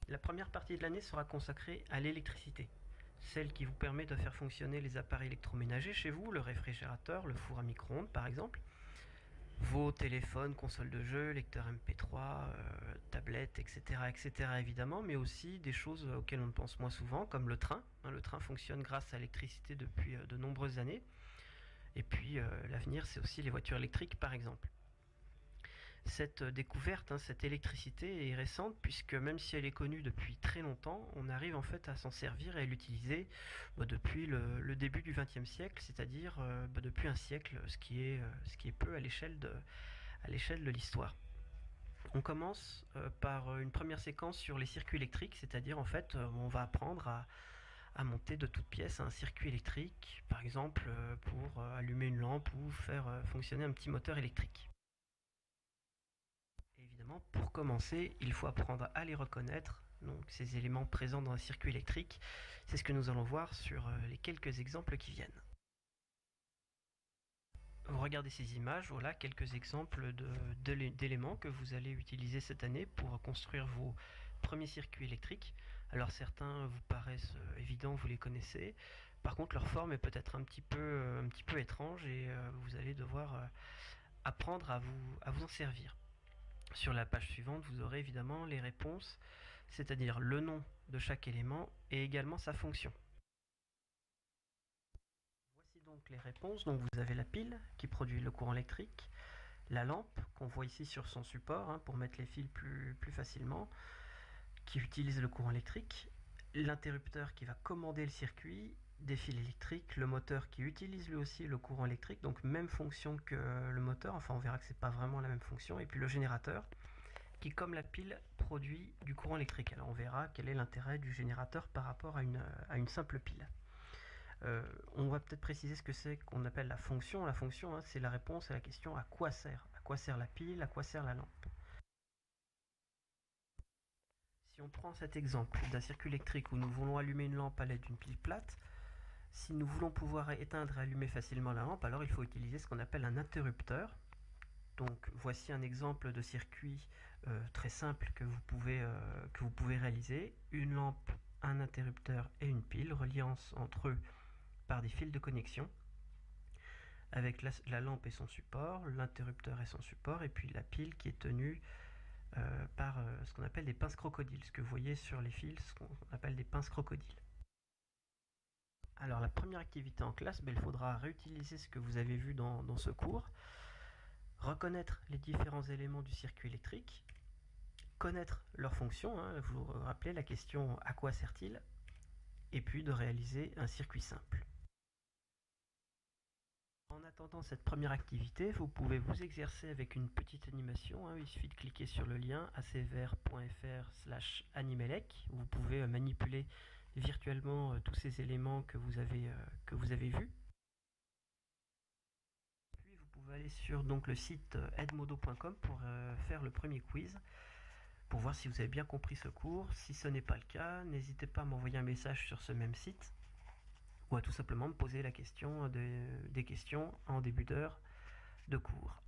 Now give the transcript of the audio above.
La première partie de l'année sera consacrée à l'électricité, celle qui vous permet de faire fonctionner les appareils électroménagers chez vous, le réfrigérateur, le four à micro-ondes par exemple, vos téléphones, consoles de jeux, lecteurs MP3, tablettes, etc., etc. évidemment, mais aussi des choses auxquelles on ne pense moins souvent, comme le train. Le train fonctionne grâce à l'électricité depuis de nombreuses années. Et puis l'avenir, c'est aussi les voitures électriques par exemple. Cette découverte, cette électricité est récente puisque même si elle est connue depuis très longtemps, on arrive en fait à s'en servir et à l'utiliser depuis le début du XXe siècle, c'est-à-dire depuis un siècle, ce qui est peu à l'échelle de l'histoire. On commence par une première séquence sur les circuits électriques, c'est-à-dire en fait on va apprendre à monter de toutes pièces un circuit électrique, par exemple pour allumer une lampe ou faire fonctionner un petit moteur électrique. Et évidemment, pour commencer, il faut apprendre à les reconnaître, donc ces éléments présents dans un circuit électrique. C'est ce que nous allons voir sur les quelques exemples qui viennent. Vous regardez ces images, voilà quelques exemples d'éléments que vous allez utiliser cette année pour construire vos premiers circuits électriques. Alors certains vous paraissent évidents, vous les connaissez. Par contre, leur forme est peut-être un petit peu étrange et vous allez devoir apprendre à vous en servir. Sur la page suivante, vous aurez évidemment les réponses, c'est-à-dire le nom de chaque élément et également sa fonction. Voici donc les réponses. Donc vous avez la pile qui produit le courant électrique, la lampe qu'on voit ici sur son support pour mettre les fils plus facilement, qui utilise le courant électrique, l'interrupteur qui va commander le circuit, des fils électriques, le moteur qui utilise lui aussi le courant électrique, donc même fonction que le moteur, enfin on verra que c'est pas vraiment la même fonction, et puis le générateur qui, comme la pile, produit du courant électrique. Alors on verra quel est l'intérêt du générateur par rapport à une simple pile. On va peut-être préciser ce que c'est qu'on appelle la fonction. La fonction, c'est la réponse à la question à quoi sert la pile, à quoi sert la lampe. Si on prend cet exemple d'un circuit électrique où nous voulons allumer une lampe à l'aide d'une pile plate, si nous voulons pouvoir éteindre et allumer facilement la lampe, alors il faut utiliser ce qu'on appelle un interrupteur. Donc voici un exemple de circuit très simple que vous pouvez réaliser. Une lampe, un interrupteur et une pile, reliance entre eux par des fils de connexion, avec la lampe et son support, l'interrupteur et son support, et puis la pile qui est tenue par ce qu'on appelle des pinces crocodiles. Ce que vous voyez sur les fils, ce qu'on appelle des pinces crocodiles. Alors la première activité en classe, il faudra réutiliser ce que vous avez vu dans ce cours. Reconnaître les différents éléments du circuit électrique, connaître leurs fonctions, vous vous rappelez la question à quoi sert-il, et puis de réaliser un circuit simple. En attendant cette première activité, vous pouvez vous exercer avec une petite animation. Il suffit de cliquer sur le lien acvr.fr/animelec. Vous pouvez manipuler virtuellement tous ces éléments que vous avez vus. Puis vous pouvez aller sur le site edmodo.com pour faire le premier quiz, pour voir si vous avez bien compris ce cours. Si ce n'est pas le cas, n'hésitez pas à m'envoyer un message sur ce même site, ou à tout simplement me poser des questions en début d'heure de cours.